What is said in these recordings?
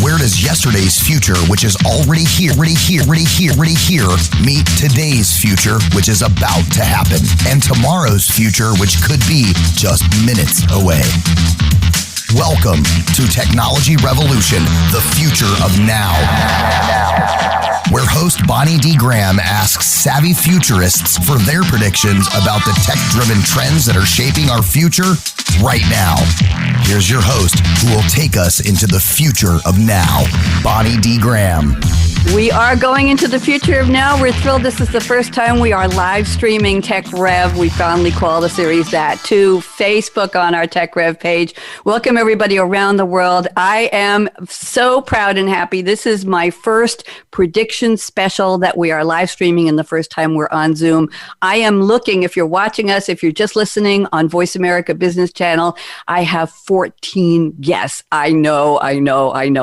Where does yesterday's future, which is already here, meet today's future, which is about to happen, and tomorrow's future, which could be just minutes away? Welcome to Technology Revolution, the future of now. Where host Bonnie D. Graham asks savvy futurists for their predictions about the tech-driven trends that are shaping our future right now. Here's your host, who will take us into the future of now, Bonnie D. Graham. We are going into the future of now. We're thrilled. This is the first time we are live streaming Tech Rev. We fondly call the series that, to Facebook on our Tech Rev page. Welcome everybody around the world. I am so proud and happy. This is my first prediction special that we are live streaming, and the first time we're on Zoom. I am looking, if you're watching us, if you're just listening on Voice America Business Channel, I have 14 guests. I know.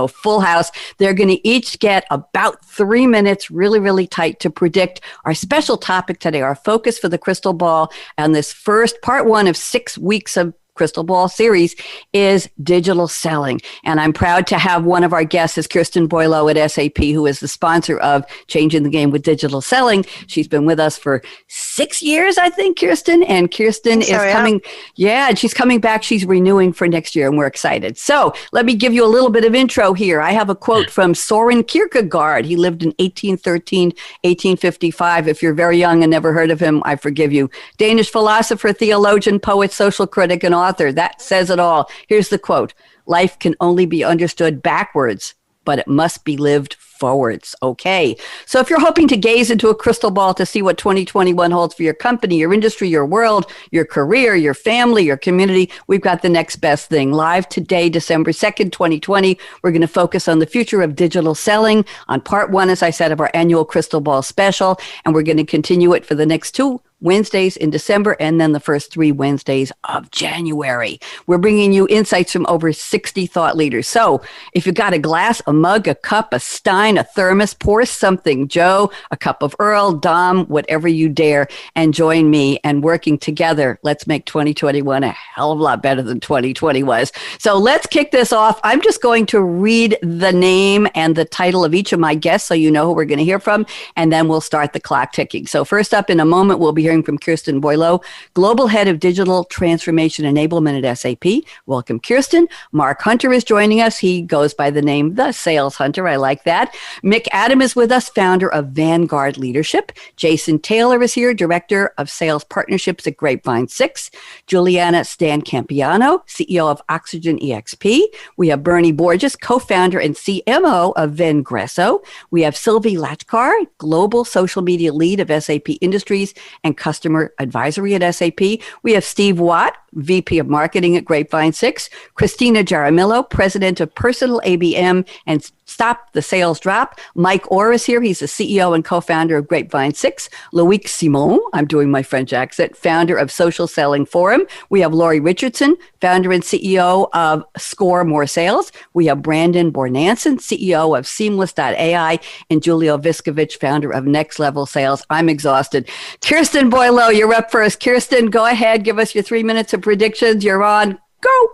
Full house. They're going to each get about 3 minutes, really tight, to predict our special topic today, our focus for the crystal ball. And this first part 1 of 6 weeks of Crystal Ball series is digital selling. And I'm proud to have one of our guests is Kirsten Boileau at SAP, who is the sponsor of Changing the Game with Digital Selling. She's been with us for 6 years, I think, Kirsten. And Kirsten is coming. Yeah, and she's coming back. She's renewing for next year, and we're excited. So let me give you a little bit of intro here. I have a quote from Søren Kierkegaard. He lived in 1813, 1855. If you're very young and never heard of him, I forgive you. Danish philosopher, theologian, poet, social critic, and author. That says it all. Here's the quote. Life can only be understood backwards, but it must be lived forwards. Okay. So if you're hoping to gaze into a crystal ball to see what 2021 holds for your company, your industry, your world, your career, your family, your community, we've got the next best thing. Live today, December 2nd, 2020, we're going to focus on the future of digital selling on part 1, as I said, of our annual Crystal Ball special. And we're going to continue it for the next 2 Wednesdays in December, and then the first 3 Wednesdays of January. We're bringing you insights from over 60 thought leaders. So if you've got a glass, a mug, a cup, a stein, a thermos, pour something, Joe, a cup of Earl, Dom, whatever you dare, and join me. And working together, let's make 2021 a hell of a lot better than 2020 was. So let's kick this off. I'm just going to read the name and the title of each of my guests so you know who we're going to hear from, and then we'll start the clock ticking. So first up in a moment, we'll be hearing from Kirsten Boileau, Global Head of Digital Transformation Enablement at SAP. Welcome, Kirsten. Mark Hunter is joining us. He goes by the name The Sales Hunter. I like that. Mick Adam is with us, founder of Vanguard Leadership. Jason Taylor is here, Director of Sales Partnerships at Grapevine 6. Juliana Stan Campiano, CEO of Oxygen EXP. We have Bernie Borges, co-founder and CMO of Vengresso. We have Sylvie Lachkar, Global Social Media Lead of SAP Industries and Customer Advisory at SAP. We have Steve Watt, VP of Marketing at Grapevine 6. Christina Jaramillo, President of Personal ABM and Stop the Sales Drop. Mike Orr is here. He's the CEO and co-founder of Grapevine 6. Loic Simon, I'm doing my French accent, founder of Social Selling Forum. We have Laurie Richardson, founder and CEO of Score More Sales. We have Brandon Bornanson, CEO of Seamless.ai, and Julio Viscovich, founder of Next Level Sales. I'm exhausted. Kirsten Boileau, you're up first. Kirsten, go ahead. Give us your 3 minutes of predictions. You're on. Go.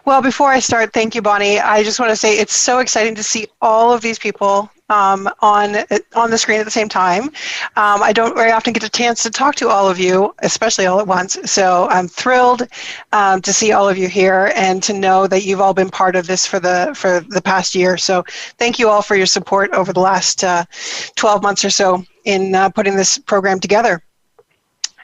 Well, before I start, thank you, Bonnie. I just want to say it's so exciting to see all of these people on the screen at the same time. I don't very often get a chance to talk to all of you, especially all at once. So I'm thrilled to see all of you here and to know that you've all been part of this for the past year. So thank you all for your support over the last 12 months or so in putting this program together.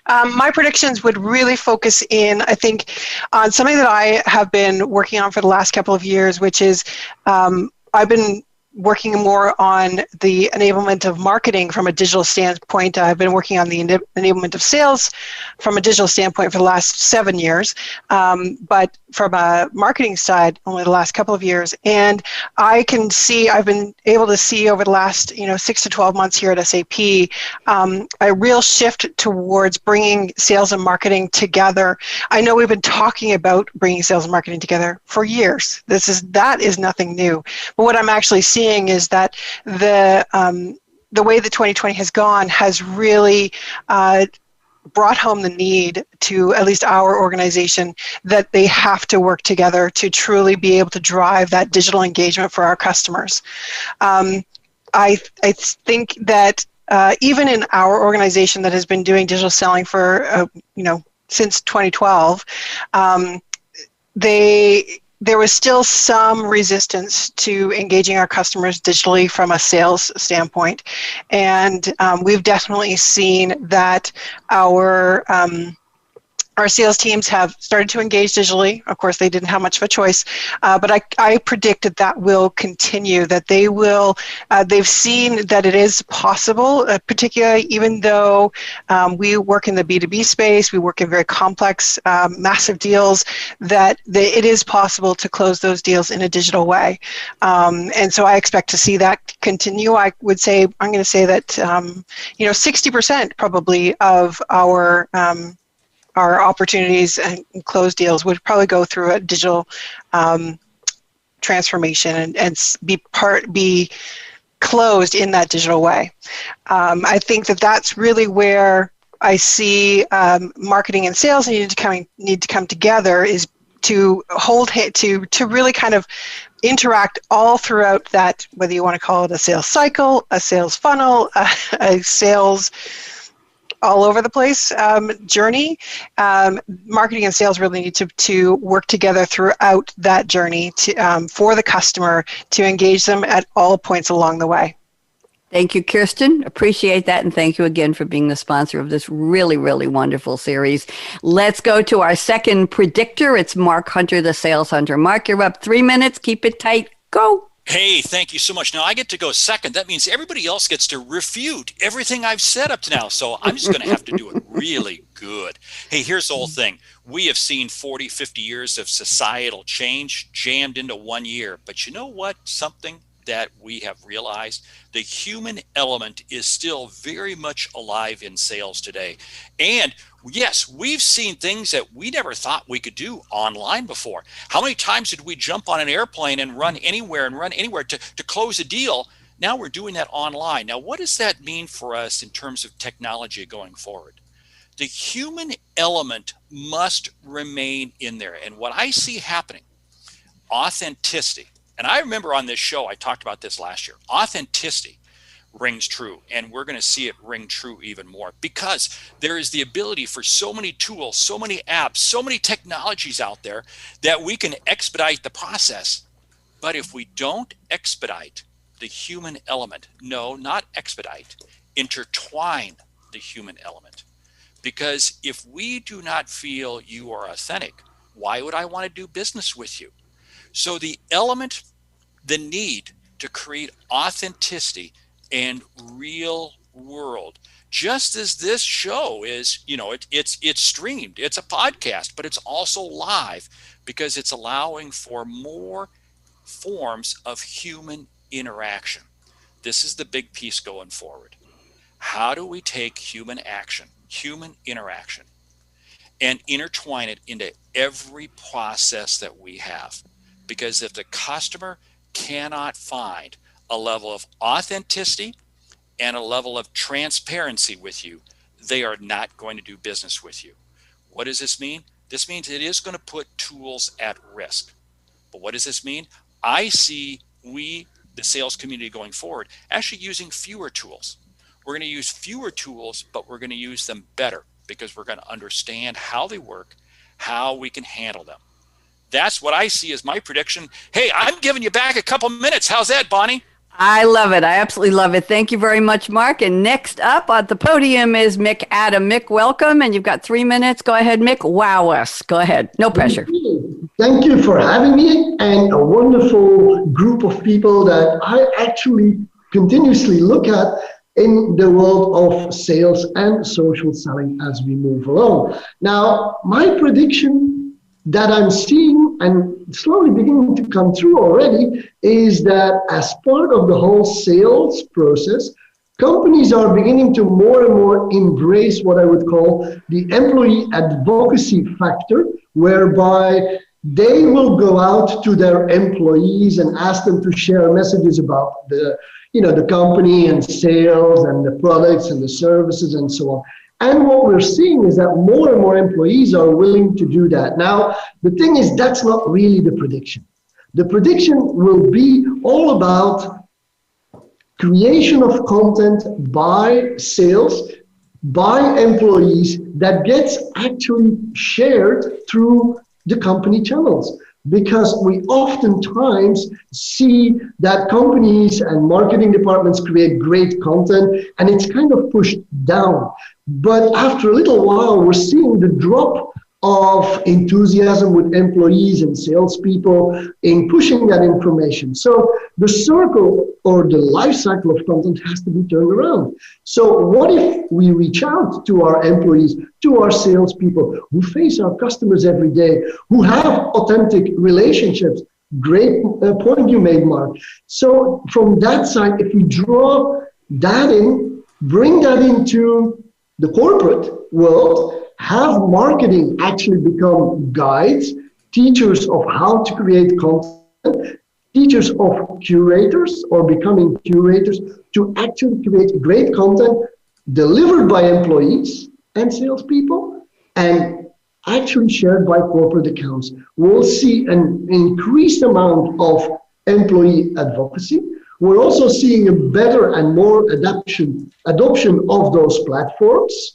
My predictions would really focus in, I think, on something that I have been working on for the last couple of years, which is I've been working more on the enablement of marketing from a digital standpoint. I've been working on the enablement of sales from a digital standpoint for the last 7 years, but from a marketing side, only the last couple of years. And I can see, I've been able to see over the last 6 to 12 months here at SAP, a real shift towards bringing sales and marketing together. I know we've been talking about bringing sales and marketing together for years. That is nothing new. But what I'm actually seeing is that the way that 2020 has gone has really brought home the need to at least our organization that they have to work together to truly be able to drive that digital engagement for our customers. I think that even in our organization that has been doing digital selling for since 2012, there was still some resistance to engaging our customers digitally from a sales standpoint. And we've definitely seen that our sales teams have started to engage digitally. Of course, they didn't have much of a choice, but I predict that will continue, that they will, they've seen that it is possible, particularly even though we work in the B2B space, we work in very complex, massive deals, that it is possible to close those deals in a digital way. And so I expect to see that continue. I'm going to say that, 60% probably of our opportunities and closed deals would probably go through a digital transformation and be closed in that digital way. I think that that's really where I see marketing and sales need to come together, is to really kind of interact all throughout that, whether you want to call it a sales cycle, a sales funnel, a sales all over the place journey. Marketing and sales really need to work together throughout that journey for the customer, to engage them at all points along the way. Thank you, Kirsten. Appreciate that. And thank you again for being the sponsor of this really, really wonderful series. Let's go to our second predictor. It's Mark Hunter, the sales hunter. Mark, you're up 3 minutes. Keep it tight. Go. Hey, thank you so much. Now I get to go second. That means everybody else gets to refute everything I've said up to now. So I'm just going to have to do it really good. Hey, here's the whole thing. We have seen 40, 50 years of societal change jammed into 1 year. But you know what? Something that we have realized, the human element is still very much alive in sales today. And yes, we've seen things that we never thought we could do online before. How many times did we jump on an airplane and run anywhere to close a deal? Now we're doing that online. Now, what does that mean for us in terms of technology going forward? The human element must remain in there. And what I see happening, authenticity. And I remember on this show, I talked about this last year. Authenticity rings true, and we're going to see it ring true even more, because there is the ability for so many tools, so many apps, so many technologies out there that we can expedite the process. But if we don't expedite the human element, no, not expedite, intertwine the human element. Because if we do not feel you are authentic, why would I want to do business with you? So the element, the need to create authenticity and real world, just as this show is, it's streamed, it's a podcast, but it's also live, because it's allowing for more forms of human interaction. This is the big piece going forward. How do we take human action, human interaction, and intertwine it into every process that we have? Because if the customer cannot find a level of authenticity and a level of transparency with you, they are not going to do business with you. What does this mean? This means it is going to put tools at risk. But what does this mean? I see the sales community going forward, actually using fewer tools. We're going to use fewer tools, but we're going to use them better, because we're going to understand how they work, how we can handle them. That's what I see as my prediction. Hey, I'm giving you back a couple minutes. How's that, Bonnie? I love it. I absolutely love it. Thank you very much, Mark. And next up on the podium is Mick Adam. Mick, welcome. And you've got 3 minutes. Go ahead, Mick. Wow us. Go ahead. No pressure. Thank you for having me, and a wonderful group of people that I actually continuously look at in the world of sales and social selling as we move along. Now, my prediction that I'm seeing and slowly beginning to come true already is that as part of the whole sales process, companies are beginning to more and more embrace what I would call the employee advocacy factor, whereby they will go out to their employees and ask them to share messages about the company and sales and the products and the services and so on. And what we're seeing is that more and more employees are willing to do that. Now, the thing is, that's not really the prediction. The prediction will be all about creation of content by sales, by employees, that gets actually shared through the company channels. Because we oftentimes see that companies and marketing departments create great content and it's kind of pushed down. But after a little while, we're seeing the drop of enthusiasm with employees and salespeople in pushing that information. So the circle or the life cycle of content has to be turned around. So what if we reach out to our employees, to our salespeople who face our customers every day, who have authentic relationships? Great point you made, Mark. So from that side, if we draw that in, bring that into the corporate world, have marketing actually become guides, teachers of how to create content, teachers of curators or becoming curators to actually create great content delivered by employees and salespeople and actually shared by corporate accounts. We'll see an increased amount of employee advocacy. We're also seeing a better and more adoption of those platforms.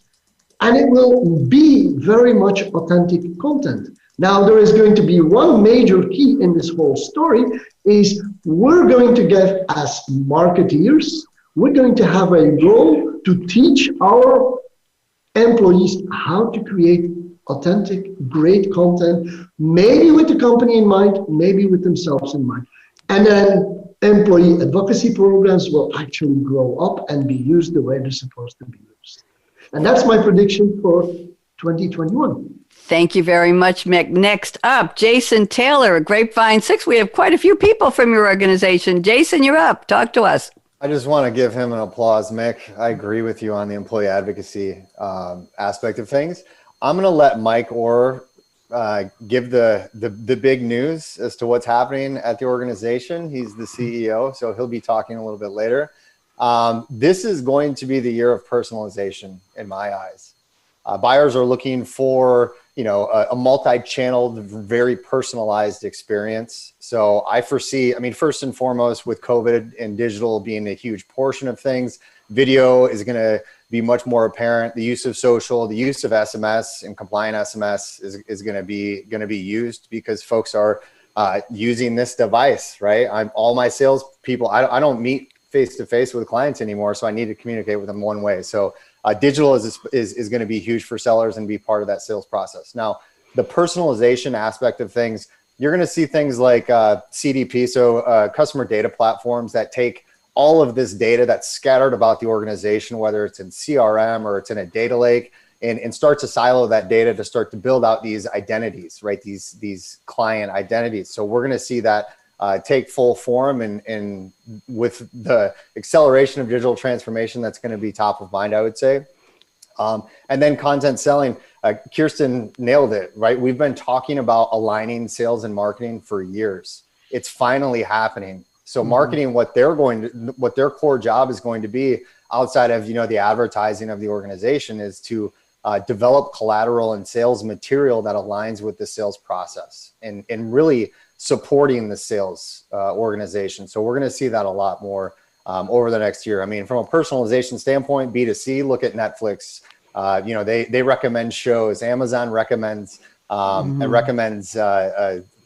And it will be very much authentic content. Now, there is going to be one major key in this whole story is we're going to get, as marketeers, we're going to have a role to teach our employees how to create authentic, great content, maybe with the company in mind, maybe with themselves in mind. And then employee advocacy programs will actually grow up and be used the way they're supposed to be used. And that's my prediction for 2021. Thank you very much, Mick. Next up, Jason Taylor, Grapevine 6. We have quite a few people from your organization. Jason, you're up. Talk to us. I just want to give him an applause, Mick. I agree with you on the employee advocacy aspect of things. I'm going to let Mike Orr give the big news as to what's happening at the organization. He's the CEO, so he'll be talking a little bit later. This is going to be the year of personalization in my eyes. Buyers are looking for, a multi-channeled, very personalized experience. So I foresee, first and foremost, with COVID and digital being a huge portion of things, video is going to be much more apparent. The use of social, the use of SMS and compliant SMS is going to be used because folks are using this device, right? All my sales people, I don't meet face-to-face with clients anymore, so I need to communicate with them one way. So digital is going to be huge for sellers and be part of that sales process. Now, the personalization aspect of things, you're going to see things like CDP, so customer data platforms that take all of this data that's scattered about the organization, whether it's in CRM or it's in a data lake, and start to silo that data to start to build out these identities, right? These client identities. So we're going to see that take full form, and with the acceleration of digital transformation, that's going to be top of mind, I would say. And then content selling, Kirsten nailed it, right? We've been talking about aligning sales and marketing for years. It's finally happening. So marketing, what their core job is going to be outside of, the advertising of the organization is to develop collateral and sales material that aligns with the sales process and really supporting the sales organization. So we're going to see that a lot more over the next year. From a personalization standpoint, B2C, look at Netflix. They recommend shows. Amazon recommends and recommends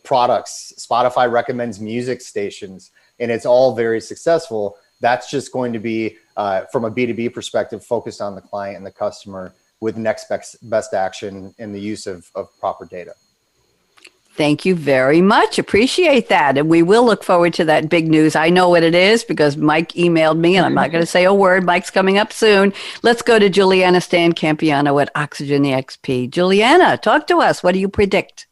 products. Spotify recommends music stations, and it's all very successful. That's just going to be, from a B2B perspective, focused on the client and the customer with next best action in the use of proper data. Thank you very much. Appreciate that. And we will look forward to that big news. I know what it is because Mike emailed me, and I'm not going to say a word. Mike's coming up soon. Let's go to Juliana Stan-Campiano at Oxygen EXP. Juliana, talk to us. What do you predict?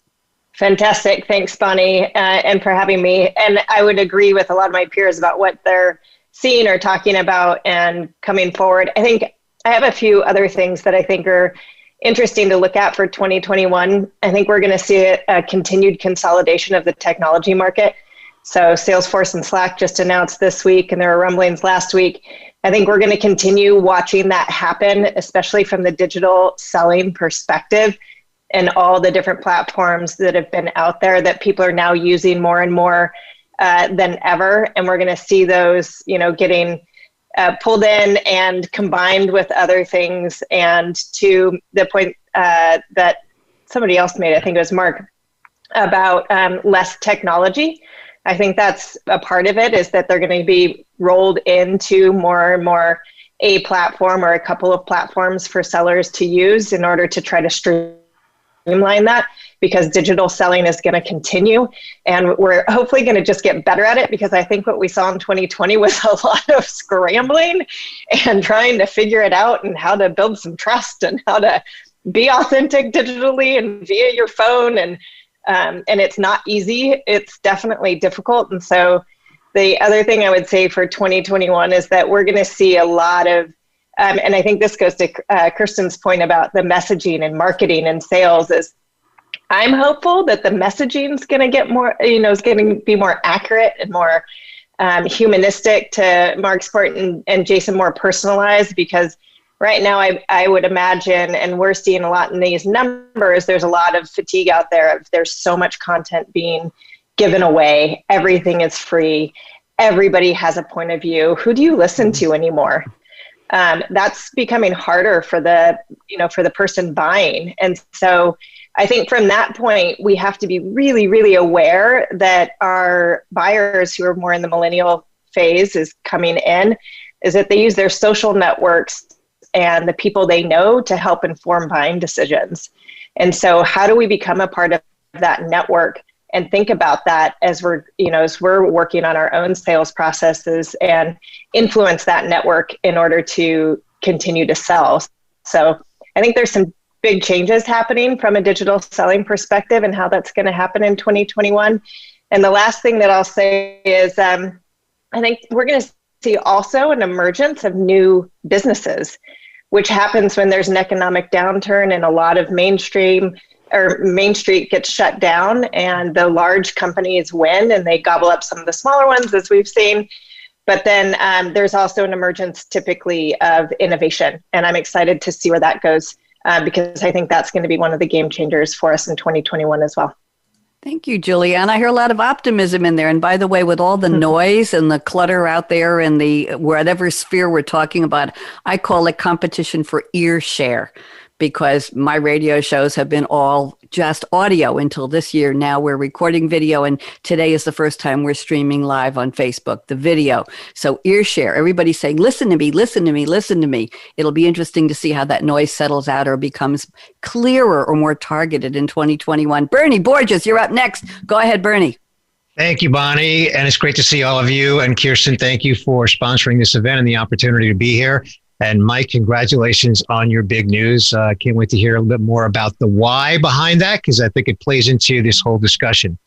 Fantastic. Thanks, Bonnie, and for having me. And I would agree with a lot of my peers about what they're seeing or talking about and coming forward. I think I have a few other things that I think are interesting to look at for 2021. I think we're going to see a continued consolidation of the technology market. So Salesforce and Slack just announced this week, and there were rumblings last week. I think we're going to continue watching that happen, especially from the digital selling perspective and all the different platforms that have been out there that people are now using more and more than ever. And we're going to see those, getting pulled in and combined with other things. And to the point that somebody else made, I think it was Mark, about less technology. I think that's a part of it, is that they're going to be rolled into more and more a platform or a couple of platforms for sellers to use in order to try to streamline that, because digital selling is going to continue. And we're hopefully going to just get better at it, because I think what we saw in 2020 was a lot of scrambling and trying to figure it out and how to build some trust and how to be authentic digitally and via your phone. And it's not easy. It's definitely difficult. And so the other thing I would say for 2021 is that we're going to see a lot of, and I think this goes to Kirsten's point about the messaging and marketing and sales, is I'm hopeful that the messaging is going to get more, is going to be more accurate and more humanistic, to Mark's point, and Jason, more personalized, because right now, I would imagine, and we're seeing a lot in these numbers, there's a lot of fatigue out there. There's so much content being given away. Everything is free. Everybody has a point of view. Who do you listen to anymore? That's becoming harder for the person buying. And so I think from that point, we have to be really, really aware that our buyers who are more in the millennial phase is coming in, is that they use their social networks and the people they know to help inform buying decisions. And so how do we become a part of that network and think about that as we're working on our own sales processes and influence that network in order to continue to sell? So I think there's some big changes happening from a digital selling perspective and how that's going to happen in 2021. And the last thing that I'll say is I think we're going to see also an emergence of new businesses, which happens when there's an economic downturn and a lot of Main Street gets shut down, and the large companies win and they gobble up some of the smaller ones, as we've seen. But then there's also an emergence typically of innovation. And I'm excited to see where that goes, because I think that's going to be one of the game changers for us in 2021 as well. Thank you, Julianne. I hear a lot of optimism in there. And by the way, with all the noise and the clutter out there in the whatever sphere we're talking about, I call it competition for ear share, because my radio shows have been all just audio until this year. Now we're recording video, and today is the first time we're streaming live on Facebook, the video. So ear share, everybody's saying, listen to me, listen to me, listen to me. It'll be interesting to see how that noise settles out or becomes clearer or more targeted in 2021. Bernie Borges, you're up next. Go ahead, Bernie. Thank you, Bonnie. And it's great to see all of you. And Kirsten, thank you for sponsoring this event and the opportunity to be here. And Mike, congratulations on your big news. Can't wait to hear a little bit more about the why behind that, because I think it plays into this whole discussion.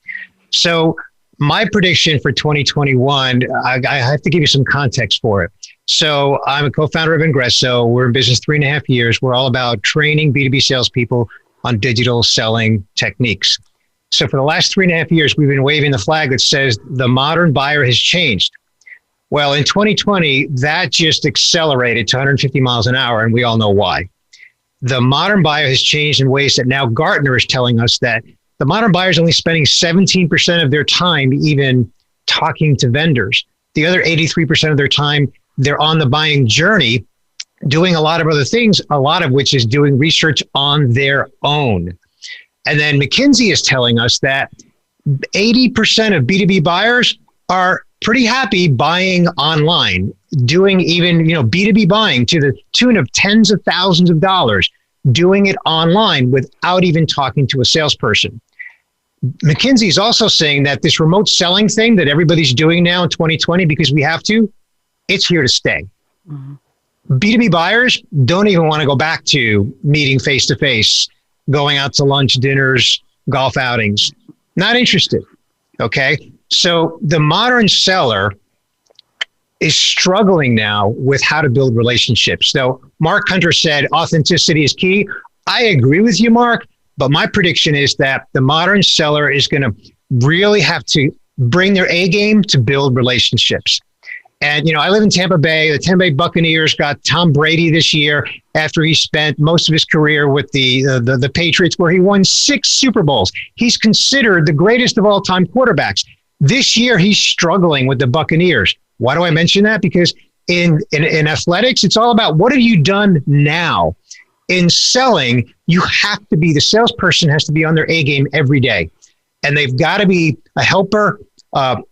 So my prediction for 2021, I have to give you some context for it. So I'm a co-founder of Ingresso. We're in business 3.5 years. We're all about training B2B salespeople on digital selling techniques. So for the last 3.5 years, we've been waving the flag that says the modern buyer has changed. Well, in 2020, that just accelerated to 150 miles an hour, and we all know why. The modern buyer has changed in ways that now Gartner is telling us that the modern buyer is only spending 17% of their time even talking to vendors. The other 83% of their time, they're on the buying journey, doing a lot of other things, a lot of which is doing research on their own. And then McKinsey is telling us that 80% of B2B buyers are pretty happy buying online, doing even, B2B buying to the tune of tens of thousands of dollars, doing it online without even talking to a salesperson. McKinsey is also saying that this remote selling thing that everybody's doing now in 2020, because we have to, it's here to stay. Mm-hmm. B2B buyers don't even want to go back to meeting face-to-face, going out to lunch, dinners, golf outings. Not interested. Okay. So the modern seller is struggling now with how to build relationships. So Mark Hunter said authenticity is key. I agree with you, Mark, but my prediction is that the modern seller is going to really have to bring their A game to build relationships. And, I live in Tampa Bay. The Tampa Bay Buccaneers got Tom Brady this year after he spent most of his career with the Patriots, where he won 6 Super Bowls. He's considered the greatest of all time quarterbacks. This year, he's struggling with the Buccaneers. Why do I mention that? Because in athletics, it's all about what have you done now? In selling, the salesperson has to be on their A game every day. And they've got to be a helper, a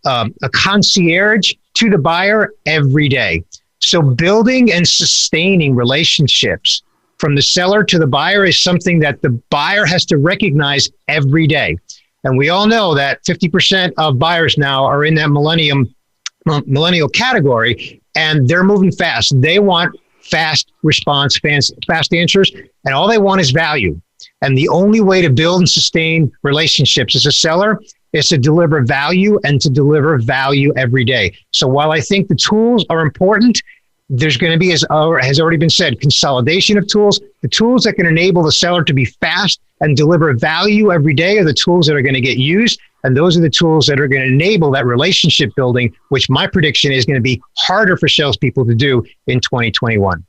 concierge to the buyer every day. So building and sustaining relationships from the seller to the buyer is something that the buyer has to recognize every day. And we all know that 50% of buyers now are in that millennial category, and they're moving fast. They want fast response, fast answers, and all they want is value. And the only way to build and sustain relationships as a seller is to deliver value and to deliver value every day. So while I think the tools are important, there's going to be, as has already been said, consolidation of tools. The tools that can enable the seller to be fast and deliver value every day are the tools that are going to get used. And those are the tools that are going to enable that relationship building, which my prediction is going to be harder for salespeople to do in 2021.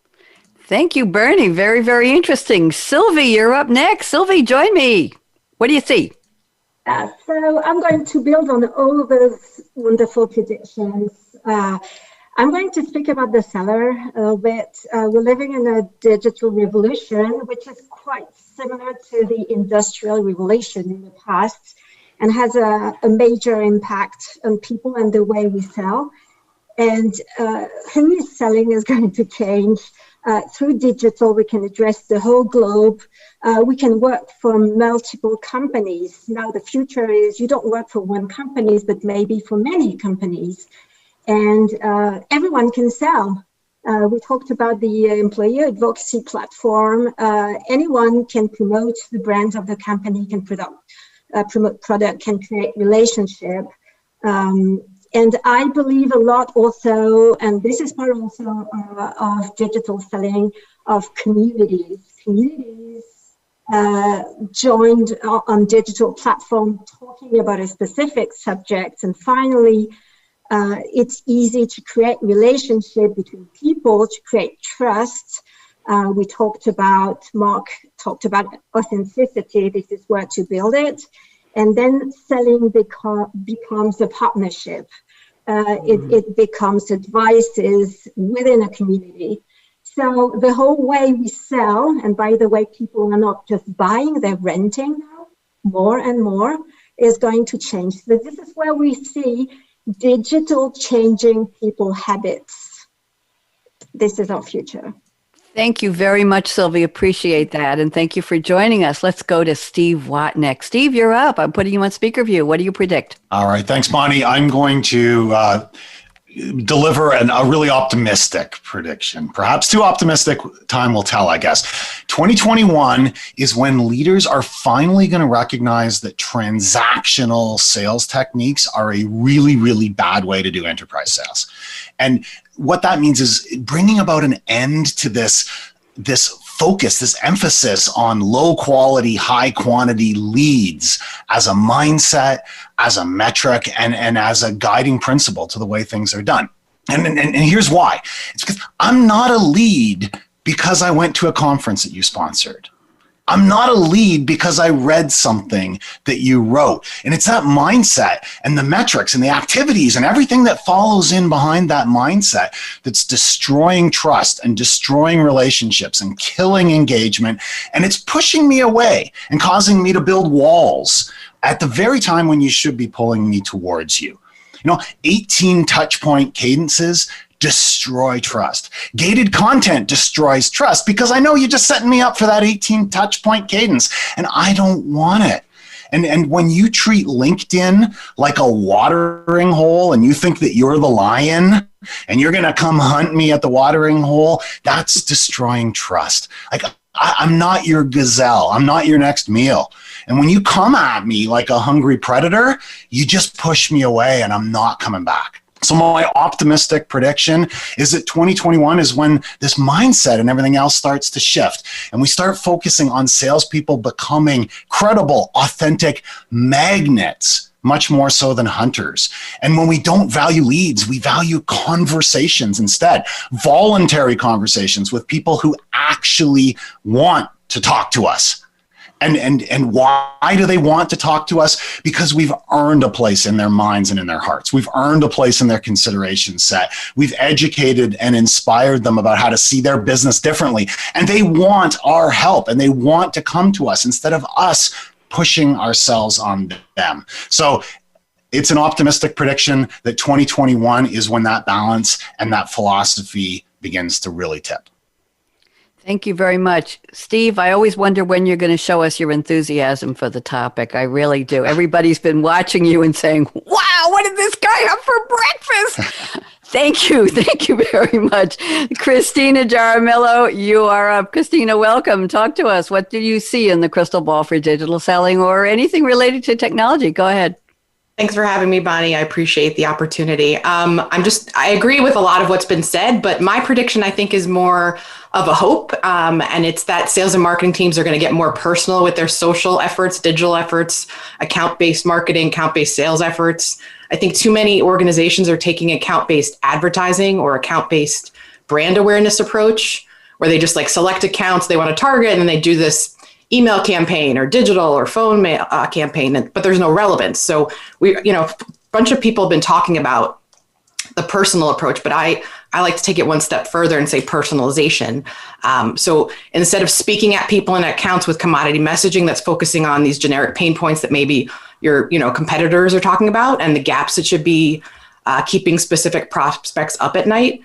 Thank you, Bernie. Very, very interesting. Sylvie, you're up next. Sylvie, join me. What do you see? So I'm going to build on all of those wonderful predictions. I'm going to speak about the seller a little bit. We're living in a digital revolution, which is quite similar to the industrial revolution in the past and has a major impact on people and the way we sell. And who is selling is going to change. Through digital, we can address the whole globe. We can work for multiple companies. Now, the future is you don't work for one company, but maybe for many companies. And everyone can sell. We talked about the employee advocacy platform. Anyone can promote the brands of the company, can promote product, can create relationship. And I believe a lot also, and this is part also of digital selling, of communities. Communities joined on digital platform talking about a specific subject. And finally, it's easy to create relationship between people, to create trust. Mark talked about authenticity. This is where to build it. And then selling becomes a partnership. It becomes advices within a community. So the whole way we sell, and by the way, people are not just buying, they're renting now more and more, is going to change. So this is where we see digital changing people habits. This is our future. Thank you very much, Sylvie. Appreciate that. And thank you for joining us. Let's go to Steve Watt next. Steve, you're up. I'm putting you on speaker view. What do you predict? All right. Thanks, Bonnie. I'm going to deliver a really optimistic prediction. Perhaps too optimistic. Time will tell, I guess. 2021 is when leaders are finally going to recognize that transactional sales techniques are a really, really bad way to do enterprise sales. And what that means is bringing about an end to this focus, this emphasis on low quality, high quantity leads as a mindset, as a metric, and as a guiding principle to the way things are done. And here's why. It's because I'm not a lead because I went to a conference that you sponsored. I'm not a lead because I read something that you wrote. And it's that mindset and the metrics and the activities and everything that follows in behind that mindset that's destroying trust and destroying relationships and killing engagement. And it's pushing me away and causing me to build walls at the very time when you should be pulling me towards you. 18 touch point cadences destroy trust. Gated content destroys trust because I know you're just setting me up for that 18 touch point cadence and I don't want it. And when you treat LinkedIn like a watering hole and you think that you're the lion and you're going to come hunt me at the watering hole, that's destroying trust. Like, I'm not your gazelle. I'm not your next meal. And when you come at me like a hungry predator, you just push me away and I'm not coming back. So my optimistic prediction is that 2021 is when this mindset and everything else starts to shift. And we start focusing on salespeople becoming credible, authentic magnets much more so than hunters. And when we don't value leads, we value conversations instead, voluntary conversations with people who actually want to talk to us. And why do they want to talk to us? Because we've earned a place in their minds and in their hearts. We've earned a place in their consideration set. We've educated and inspired them about how to see their business differently. And they want our help, and they want to come to us instead of us pushing ourselves on them. So it's an optimistic prediction that 2021 is when that balance and that philosophy begins to really tip. Thank you very much. Steve, I always wonder when you're going to show us your enthusiasm for the topic. I really do. Everybody's been watching you and saying, wow, what did this guy have for breakfast? Thank you. Thank you very much. Christina Jaramillo, you are up. Christina, welcome. Talk to us. What do you see in the crystal ball for digital selling or anything related to technology? Go ahead. Thanks for having me, Bonnie. I appreciate the opportunity. I agree with a lot of what's been said, but my prediction, I think, is more of a hope. And it's that sales and marketing teams are going to get more personal with their social efforts, digital efforts, account-based marketing, account-based sales efforts. I think too many organizations are taking account-based advertising or account-based brand awareness approach, where they just like select accounts they want to target, and then they do this email campaign or digital or phone mail campaign, but there's no relevance. So a bunch of people have been talking about the personal approach, but I like to take it one step further and say personalization. So instead of speaking at people and accounts with commodity messaging that's focusing on these generic pain points that maybe your competitors are talking about and the gaps that should be keeping specific prospects up at night,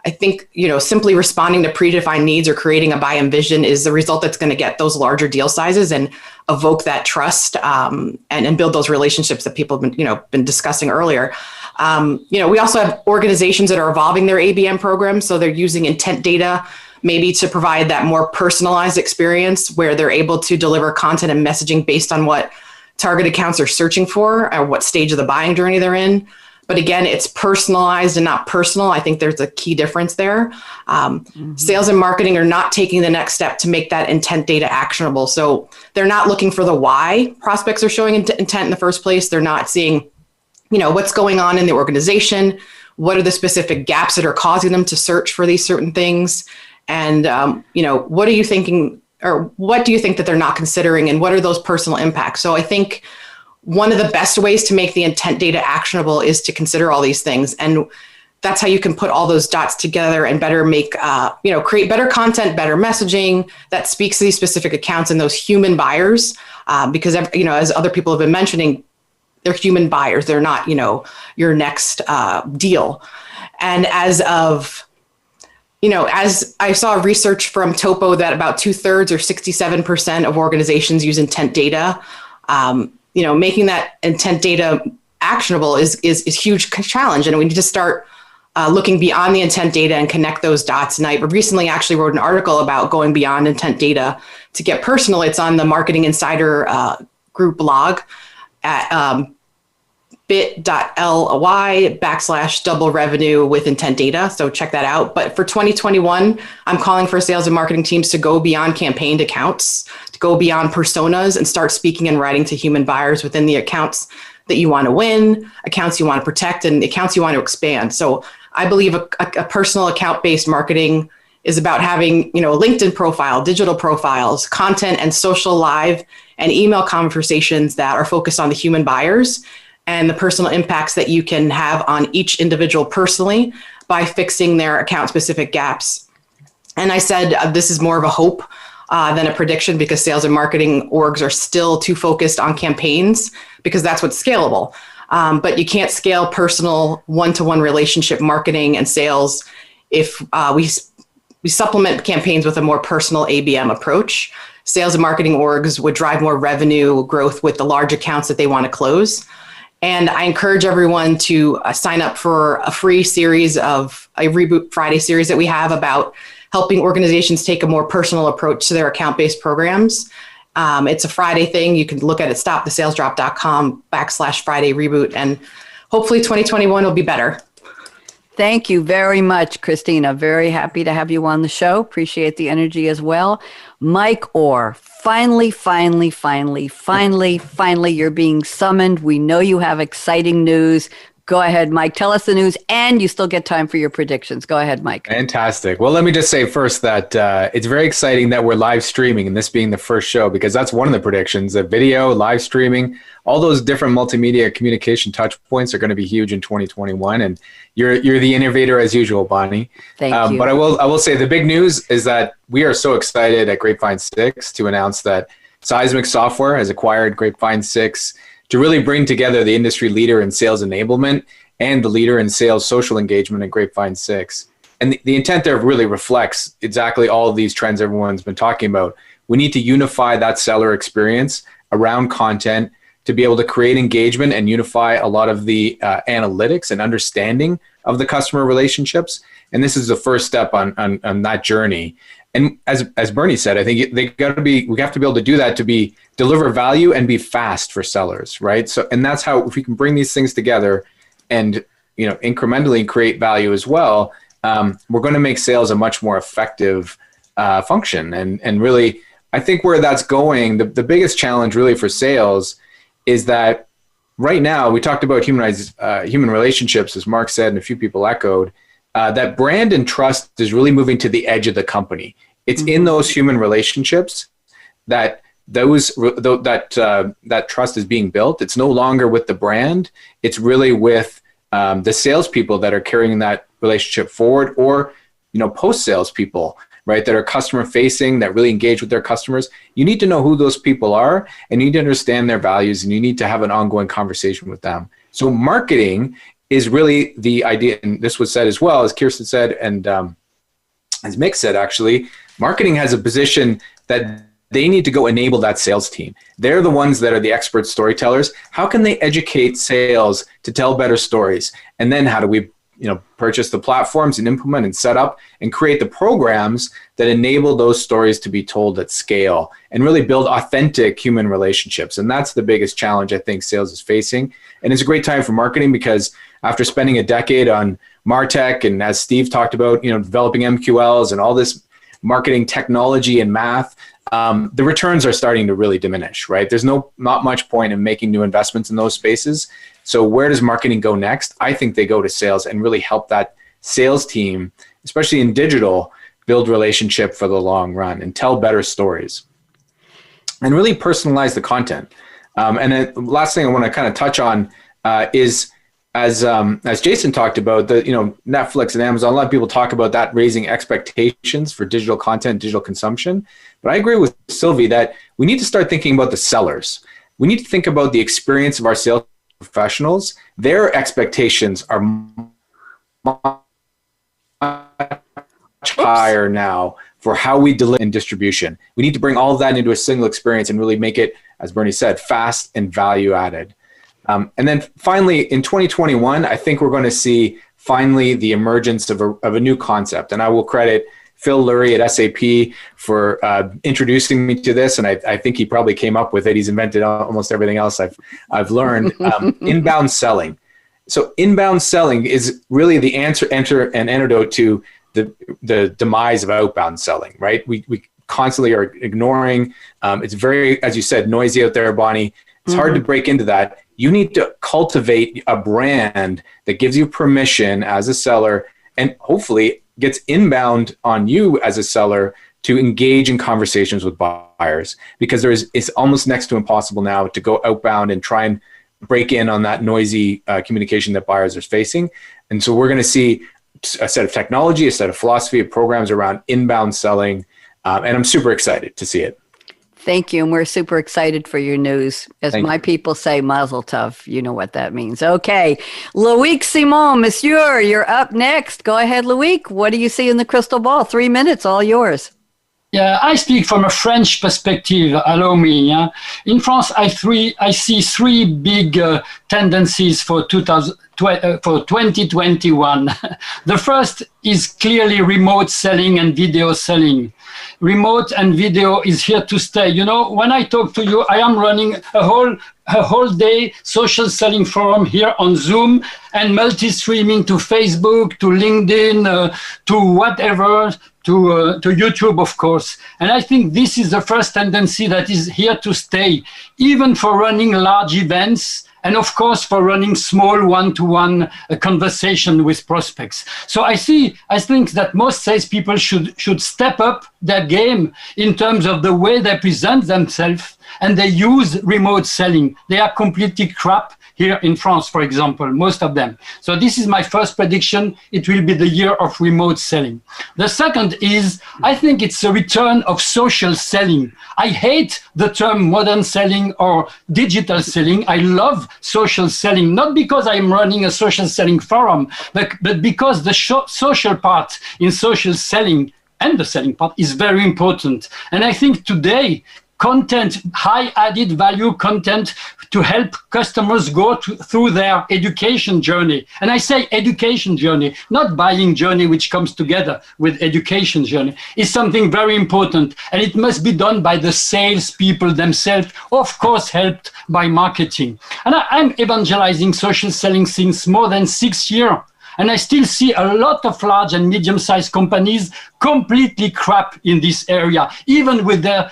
I think, simply responding to predefined needs or creating a buy-in vision is the result that's going to get those larger deal sizes and evoke that trust and build those relationships that people have been discussing earlier. We also have organizations that are evolving their ABM programs. So they're using intent data maybe to provide that more personalized experience where they're able to deliver content and messaging based on what target accounts are searching for or what stage of the buying journey they're in. But again, it's personalized and not personal. I think there's a key difference there. Sales and marketing are not taking the next step to make that intent data actionable. So they're not looking for the why prospects are showing intent in the first place. They're not seeing, what's going on in the organization. What are the specific gaps that are causing them to search for these certain things? And, what are you thinking, or what do you think that they're not considering? And what are those personal impacts? So I think one of the best ways to make the intent data actionable is to consider all these things. And that's how you can put all those dots together and better make, create better content, better messaging that speaks to these specific accounts and those human buyers. Because, as other people have been mentioning, they're human buyers. They're not, your next deal. And as I saw research from Topo that about 2/3 or 67% of organizations use intent data. Making that intent data actionable is huge challenge. And we need to start looking beyond the intent data and connect those dots. And I recently actually wrote an article about going beyond intent data to get personal. It's on the Marketing Insider group blog at bit.ly/double revenue with intent data. So check that out. But for 2021, I'm calling for sales and marketing teams to go beyond campaigned accounts, to go beyond personas and start speaking and writing to human buyers within the accounts that you want to win, accounts you want to protect, and accounts you want to expand. So I believe a personal account-based marketing is about having, a LinkedIn profile, digital profiles, content and social live and email conversations that are focused on the human buyers and the personal impacts that you can have on each individual personally by fixing their account-specific gaps. And I said this is more of a hope than a prediction because sales and marketing orgs are still too focused on campaigns because that's what's scalable. But you can't scale personal one-to-one relationship marketing and sales if we supplement campaigns with a more personal ABM approach. Sales and marketing orgs would drive more revenue growth with the large accounts that they want to close. And I encourage everyone to sign up for a free series of a Reboot Friday series that we have about helping organizations take a more personal approach to their account-based programs. It's a Friday thing. You can look at it, stopthesalesdrop.com/Friday reboot. And hopefully 2021 will be better. Thank you very much, Christina. Very happy to have you on the show. Appreciate the energy as well. Mike Orr, finally, you're being summoned. We know you have exciting news. Go ahead, Mike. Tell us the news, and you still get time for your predictions. Go ahead, Mike. Fantastic. Well, let me just say first that it's very exciting that we're live streaming, and this being the first show, because that's one of the predictions. That video, live streaming, all those different multimedia communication touch points are going to be huge in 2021. And you're the innovator as usual, Bonnie. Thank you. But I will say the big news is that we are so excited at Grapevine 6 to announce that Seismic Software has acquired Grapevine 6 to really bring together the industry leader in sales enablement and the leader in sales social engagement at Grapevine 6. And the intent there really reflects exactly all of these trends everyone's been talking about. We need to unify that seller experience around content to be able to create engagement and unify a lot of the analytics and understanding of the customer relationships. And this is the first step on that journey. And as Bernie said, I think we have to be able to do that to deliver value and be fast for sellers, right? So, and that's how, if we can bring these things together and, incrementally create value as well, we're going to make sales a much more effective function. And really, I think where that's going, the biggest challenge really for sales is that right now, we talked about human relationships, as Mark said, and a few people echoed, that brand and trust is really moving to the edge of the company. It's in those human relationships that that trust is being built. It's no longer with the brand. It's really with the salespeople that are carrying that relationship forward, or post-sales people, right, that are customer facing, that really engage with their customers. You need to know who those people are, and you need to understand their values, and you need to have an ongoing conversation with them. So marketing is really the idea, and this was said as well, as Kirsten said, and as Mick said, actually, marketing has a position that they need to go enable that sales team. They're the ones that are the expert storytellers. How can they educate sales to tell better stories? And then how do we purchase the platforms and implement and set up and create the programs that enable those stories to be told at scale and really build authentic human relationships? And that's the biggest challenge I think sales is facing. And it's a great time for marketing, because after spending a decade on MarTech, and as Steve talked about, developing MQLs and all this marketing technology and math, the returns are starting to really diminish, right? There's not much point in making new investments in those spaces. So where does marketing go next? I think they go to sales and really help that sales team, especially in digital, build relationship for the long run and tell better stories and really personalize the content. And then the last thing I want to kind of touch on is, as Jason talked about, Netflix and Amazon, a lot of people talk about that raising expectations for digital content, digital consumption. But I agree with Sylvie that we need to start thinking about the sellers. We need to think about the experience of our sales professionals. Their expectations are much higher now for how we deliver in distribution. We need to bring all of that into a single experience and really make it, as Bernie said, fast and value added. And then finally, in 2021, I think we're going to see finally the emergence of a new concept. And I will credit Phil Lurie at SAP for introducing me to this. And I think he probably came up with it. He's invented almost everything else I've learned. Inbound selling. So inbound selling is really the answer and antidote to the demise of outbound selling, right? We constantly are ignoring. It's very, as you said, noisy out there, Bonnie. It's hard to break into that. You need to cultivate a brand that gives you permission as a seller, and hopefully gets inbound on you as a seller to engage in conversations with buyers, because it's almost next to impossible now to go outbound and try and break in on that noisy communication that buyers are facing. And so we're going to see a set of technology, a set of philosophy, of programs around inbound selling, and I'm super excited to see it. Thank you. And we're super excited for your news. As my people say, mazel tov. You know what that means. Okay. Loïc Simon, monsieur, you're up next. Go ahead, Loïc. What do you see in the crystal ball? 3 minutes, all yours. Yeah, I speak from a French perspective, allow me. Yeah? In France, I see three big tendencies for 2021. The first is clearly remote selling and video selling. remote and video is here to stay. You know, when I talk to you, I am running a whole day social selling forum here on Zoom and multi-streaming to Facebook, to LinkedIn, to whatever, to YouTube, of course. And I think this is the first tendency that is here to stay, even for running large events, and of course for running small one-to-one conversation with prospects. So I think that most salespeople should step up their game in terms of the way they present themselves, and they use remote selling. They are completely crap here in France, for example, most of them. So this is my first prediction. It will be the year of remote selling. The second is, I think it's a return of social selling. I hate the term modern selling or digital selling. I love social selling, not because I'm running a social selling forum, but because the social part in social selling and the selling part is very important. And I think today, content, high added value content to help customers go through their education journey. And I say education journey, not buying journey, which comes together with education journey, is something very important. And it must be done by the salespeople themselves, of course, helped by marketing. And I'm evangelizing social selling since more than 6 years. And I still see a lot of large and medium-sized companies completely crap in this area, even with their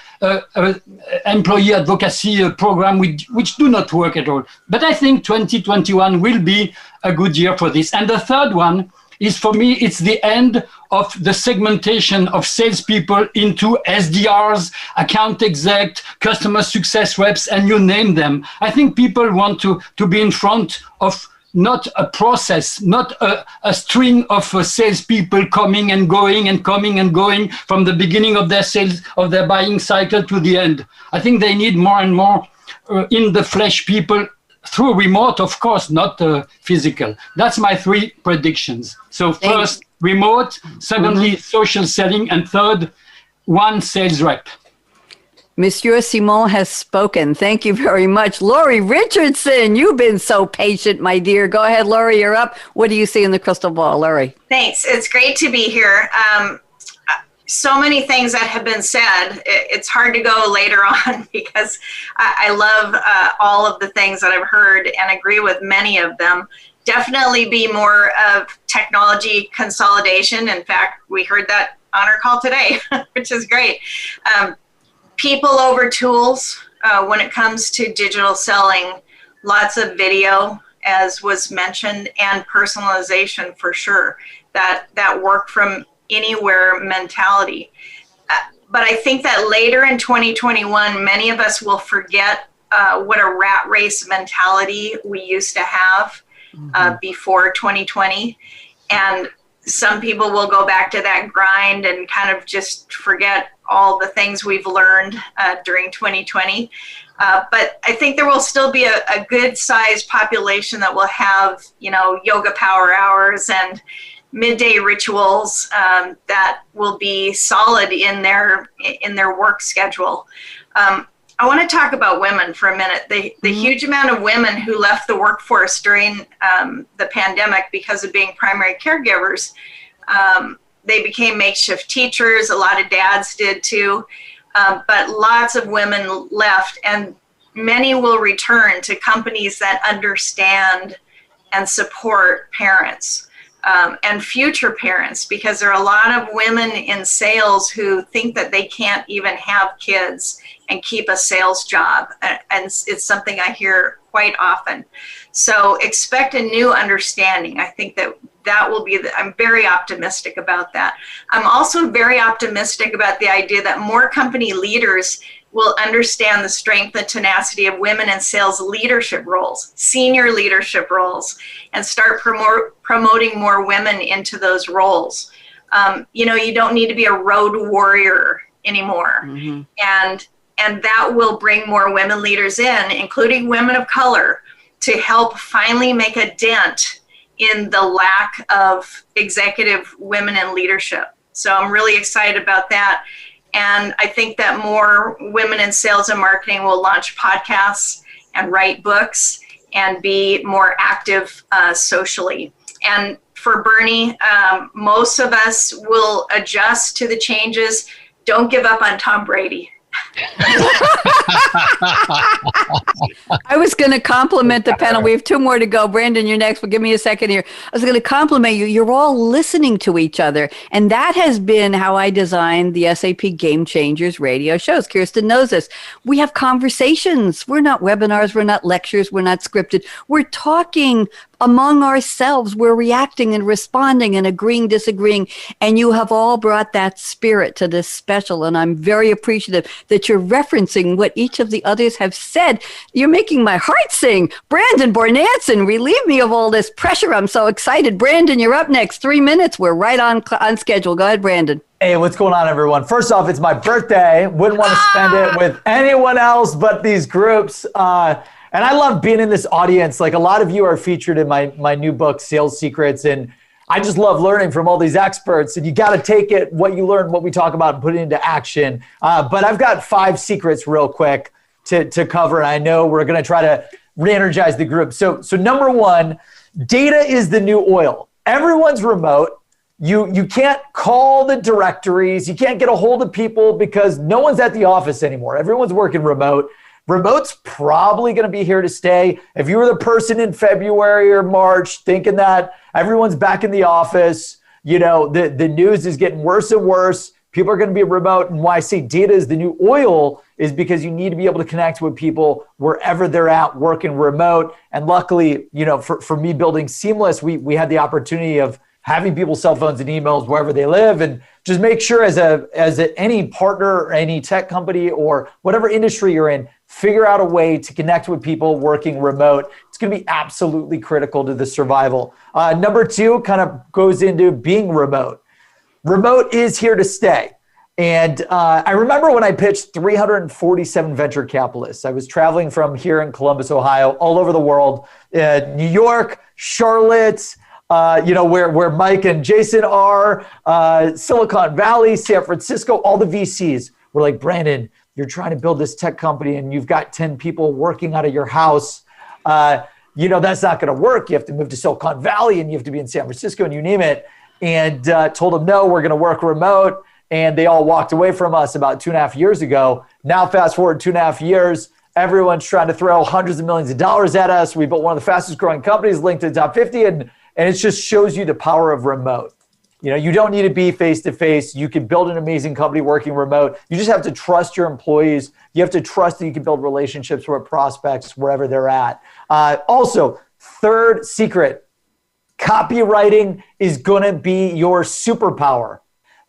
employee advocacy program, which do not work at all. But I think 2021 will be a good year for this. And the third one is, for me, it's the end of the segmentation of salespeople into SDRs, account exec, customer success reps, and you name them. I think people want to be in front of not a process, not a string of salespeople coming and going and coming and going from the beginning of their sales, of their buying cycle to the end. I think they need more and more in the flesh people through remote, of course, not physical. That's my 3 predictions. So first, remote, secondly, social selling, and third, one sales rep. Monsieur Simon has spoken. Thank you very much. Laurie Richardson, you've been so patient, my dear. Go ahead, Laurie, you're up. What do you see in the crystal ball, Laurie? Thanks. It's great to be here. So many things that have been said. It's hard to go later on because I love all of the things that I've heard and agree with many of them. Definitely be more of technology consolidation. In fact, we heard that on our call today, which is great. People over tools when it comes to digital selling, lots of video, as was mentioned, and personalization for sure, that work from anywhere mentality. But I think that later in 2021, many of us will forget what a rat race mentality we used to have before 2020. And some people will go back to that grind and kind of just forget all the things we've learned during 2020. But I think there will still be a good sized population that will have, yoga power hours and midday rituals that will be solid in their work schedule. I want to talk about women for a minute. The huge amount of women who left the workforce during the pandemic because of being primary caregivers, they became makeshift teachers. A lot of dads did too, but lots of women left, and many will return to companies that understand and support parents and future parents, because there are a lot of women in sales who think that they can't even have kids and keep a sales job. And it's something I hear quite often. So expect a new understanding. I think that will be, I'm very optimistic about that. I'm also very optimistic about the idea that more company leaders will understand the strength and tenacity of women in sales leadership roles, senior leadership roles, and start promoting more women into those roles. You don't need to be a road warrior anymore. Mm-hmm. And that will bring more women leaders in, including women of color, to help finally make a dent in the lack of executive women in leadership. So I'm really excited about that. And I think that more women in sales and marketing will launch podcasts and write books and be more active socially. And for Bernie, most of us will adjust to the changes. don't give up on Tom Brady. I was going to compliment the panel. We have two more to go. Brandon, you're next, but give me a second here. I was going to compliment you. You're all listening to each other. And that has been how I designed the SAP Game Changers radio shows. Kirsten knows this. We have conversations. We're not webinars. We're not lectures. We're not scripted. We're talking among ourselves. We're reacting and responding and agreeing, disagreeing. And you have all brought that spirit to this special. And I'm very appreciative that you're referencing what each of the others have said. You're making my heart sing. Brandon Bornanson, relieve me of all this pressure. I'm so excited. Brandon, you're up next. 3 minutes. We're right on schedule. Go ahead, Brandon. Hey, what's going on, everyone? First off, it's my birthday. Wouldn't want to spend it with anyone else but these groups. And I love being in this audience. Like, a lot of you are featured in my new book, Sales Secrets. And I just love learning from all these experts. And you got to take it, what you learn, what we talk about, and put it into action. But I've got 5 secrets real quick to cover. And I know we're going to try to re-energize the group. So number 1, data is the new oil. Everyone's remote. You can't call the directories. You can't get a hold of people because no one's at the office anymore. Everyone's working remote. Remote's probably going to be here to stay. If you were the person in February or March thinking that everyone's back in the office, you know, the news is getting worse and worse. People are going to be remote. And why I say data is the new oil is because you need to be able to connect with people wherever they're at working remote. And luckily, you know, for me building Seamless, we had the opportunity of having people's cell phones and emails wherever they live, and just make sure as any partner or any tech company or whatever industry you're in, figure out a way to connect with people working remote. It's going to be absolutely critical to the survival. Number 2 kind of goes into being remote. Remote is here to stay. And I remember when I pitched 347 venture capitalists. I was traveling from here in Columbus, Ohio, all over the world, New York, Charlotte, where Mike and Jason are, Silicon Valley, San Francisco, all the VCs were like, Brandon, you're trying to build this tech company and you've got 10 people working out of your house. That's not going to work. You have to move to Silicon Valley and you have to be in San Francisco and you name it. And told them, no, we're going to work remote. And they all walked away from us about 2.5 years ago. Now, fast forward 2.5 years, everyone's trying to throw hundreds of millions of dollars at us. We built one of the fastest growing companies linked to the top 50. And it just shows you the power of remote. You know, you don't need to be face-to-face. You can build an amazing company working remote. You just have to trust your employees. You have to trust that you can build relationships with prospects wherever they're at. Also, 3rd secret, copywriting is going to be your superpower.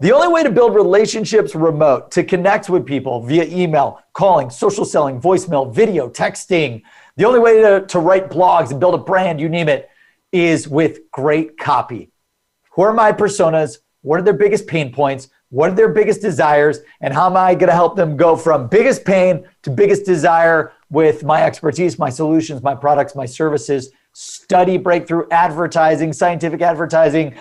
The only way to build relationships remote, to connect with people via email, calling, social selling, voicemail, video, texting, the only way to write blogs and build a brand, you name it, is with great copy. Who are my personas? What are their biggest pain points? What are their biggest desires? And how am I going to help them go from biggest pain to biggest desire with my expertise, my solutions, my products, my services? Study breakthrough advertising, scientific advertising,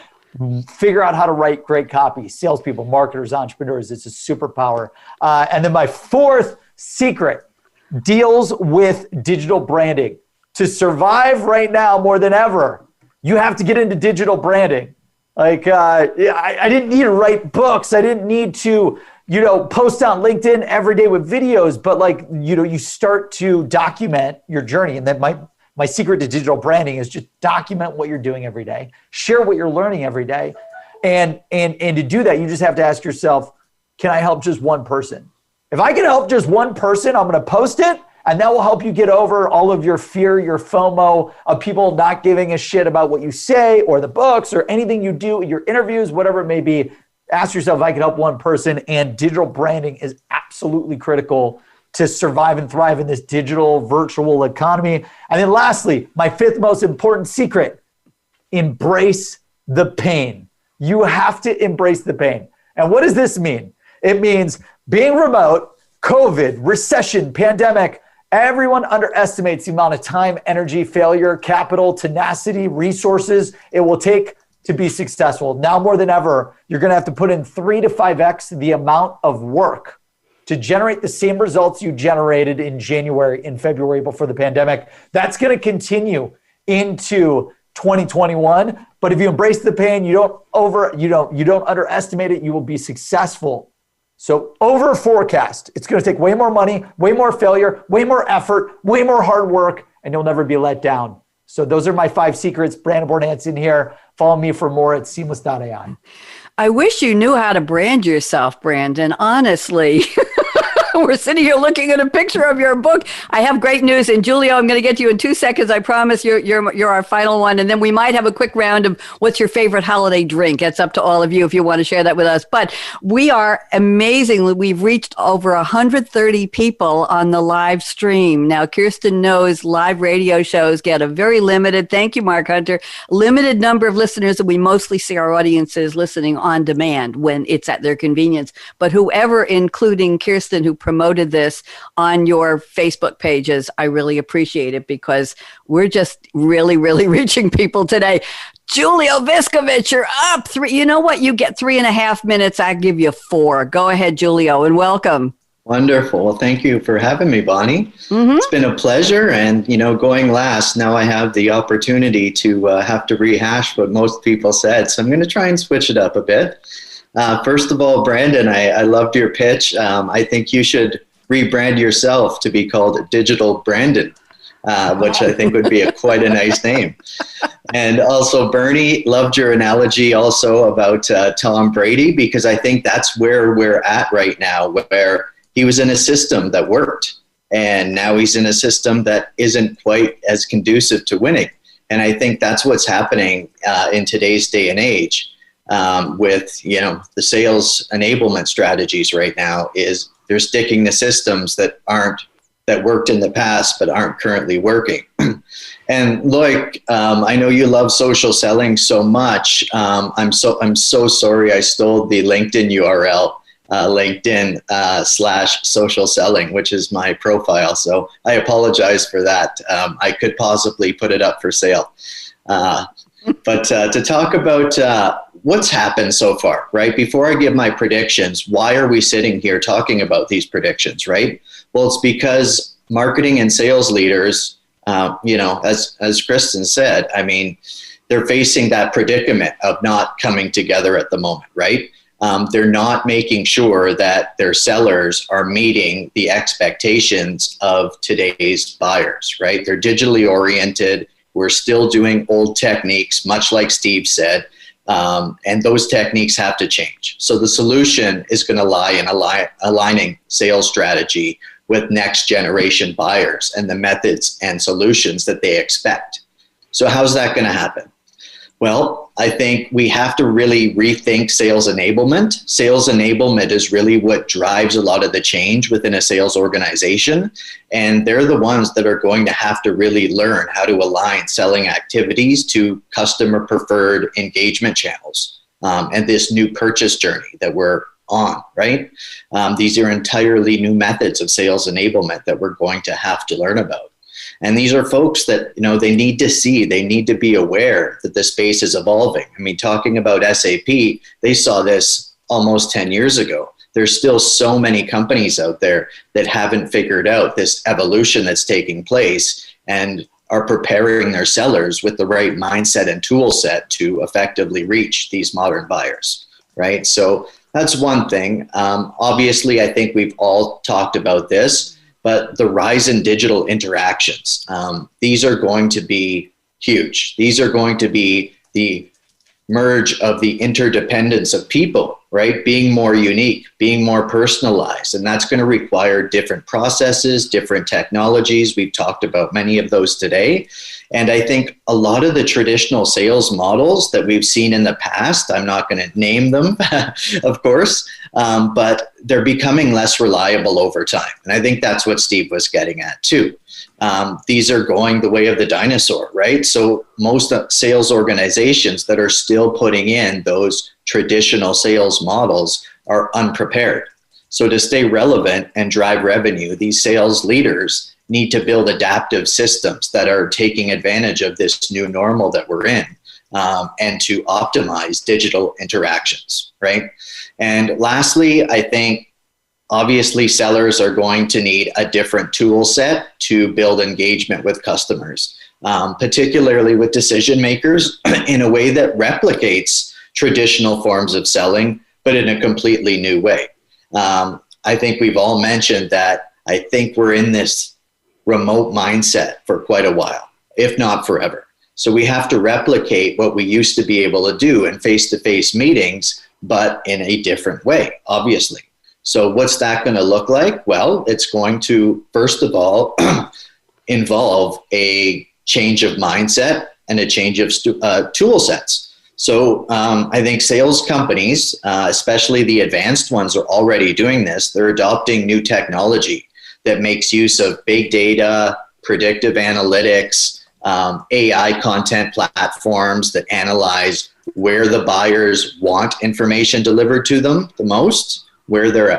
figure out how to write great copy. Salespeople, marketers, entrepreneurs, it's a superpower. And then my 4th secret deals with digital branding. To survive right now more than ever, you have to get into digital branding. Like, I didn't need to write books. I didn't need to, post on LinkedIn every day with videos. But you start to document your journey. And then my secret to digital branding is just document what you're doing every day. Share what you're learning every day. And to do that, you just have to ask yourself, can I help just one person? If I can help just one person, I'm going to post it. And that will help you get over all of your fear, your FOMO of people not giving a shit about what you say or the books or anything you do, your interviews, whatever it may be. Ask yourself if I can help one person. And digital branding is absolutely critical to survive and thrive in this digital virtual economy. And then lastly, my 5th most important secret, embrace the pain. You have to embrace the pain. And what does this mean? It means being remote, COVID, recession, pandemic. Everyone underestimates the amount of time, energy, failure, capital, tenacity, resources it will take to be successful. Now more than ever, you're going to have to put in 3 to 5x the amount of work to generate the same results you generated in January, in February before the pandemic. That's going to continue into 2021. But if you embrace the pain, you don't underestimate it, you will be successful So over forecast. It's going to take way more money, way more failure, way more effort, way more hard work, and you'll never be let down. So those are my 5 secrets. Brandon Bornanson here. Follow me for more at seamless.ai. I wish you knew how to brand yourself, Brandon, honestly. We're sitting here looking at a picture of your book. I have great news. And Julio, I'm going to get to you in 2 seconds. I promise you're our final one. And then we might have a quick round of what's your favorite holiday drink. It's up to all of you if you want to share that with us. But we are amazingly, we've reached over 130 people on the live stream. Now, Kirsten knows live radio shows get a very limited, thank you, Mark Hunter, limited number of listeners. And we mostly see our audiences listening on demand when it's at their convenience. But whoever, including Kirsten, who promoted this on your Facebook pages, I really appreciate it because we're just really, really reaching people today. Julio Viscovich, you're up. 3. You know what? You get 3.5 minutes. I give you 4. Go ahead, Julio, and welcome. Wonderful. Well, thank you for having me, Bonnie. Mm-hmm. It's been a pleasure. And, going last, now I have the opportunity to have to rehash what most people said. So I'm going to try and switch it up a bit. First of all, Brandon, I loved your pitch. I think you should rebrand yourself to be called Digital Brandon, which I think would be quite a nice name. And also, Bernie, loved your analogy also about Tom Brady, because I think that's where we're at right now, where he was in a system that worked, and now he's in a system that isn't quite as conducive to winning. And I think that's what's happening in today's day and age. With the sales enablement strategies right now is they're sticking to systems that worked in the past but aren't currently working. And Loic, I know you love social selling so much. I'm so sorry I stole the LinkedIn URL, LinkedIn/social selling, which is my profile. So I apologize for that. I could possibly put it up for sale. But to talk about what's happened so far, right? Before I give my predictions, why are we sitting here talking about these predictions, right? Well, it's because marketing and sales leaders, as Kristen said, I mean, they're facing that predicament of not coming together at the moment, right? They're not making sure that their sellers are meeting the expectations of today's buyers, right? They're digitally oriented. We're still doing old techniques, much like Steve said, and those techniques have to change. So the solution is going to lie in aligning sales strategy with next generation buyers and the methods and solutions that they expect. So how's that going to happen? Well, I think we have to really rethink sales enablement. Sales enablement is really what drives a lot of the change within a sales organization. And they're the ones that are going to have to really learn how to align selling activities to customer preferred engagement channels and this new purchase journey that we're on, right? These are entirely new methods of sales enablement that we're going to have to learn about. And these are folks that, they need to see, they need to be aware that the space is evolving. I mean, talking about SAP, they saw this almost 10 years ago. There's still so many companies out there that haven't figured out this evolution that's taking place and are preparing their sellers with the right mindset and tool set to effectively reach these modern buyers, right? So that's one thing. Obviously, I think we've all talked about this. But the rise in digital interactions, these are going to be huge. These are going to be the merge of the interdependence of people, right? Being more unique, being more personalized. And that's going to require different processes, different technologies. We've talked about many of those today. And I think a lot of the traditional sales models that we've seen in the past, I'm not going to name them, of course, but they're becoming less reliable over time. And I think that's what Steve was getting at too. These are going the way of the dinosaur, right? So most sales organizations that are still putting in those traditional sales models are unprepared. So to stay relevant and drive revenue, these sales leaders need to build adaptive systems that are taking advantage of this new normal that we're in and to optimize digital interactions, right? And lastly, I think obviously sellers are going to need a different tool set to build engagement with customers, particularly with decision makers in a way that replicates traditional forms of selling, but in a completely new way. I think we've all mentioned that I think we're in this remote mindset for quite a while, if not forever. So we have to replicate what we used to be able to do in face-to-face meetings, but in a different way, obviously. So what's that going to look like? Well, it's going to, first of all, involve a change of mindset and a change of tool sets. So I think sales companies, especially the advanced ones, are already doing this. They're adopting new technology that makes use of big data, predictive analytics, AI content platforms that analyze where the buyers want information delivered to them the most, where they're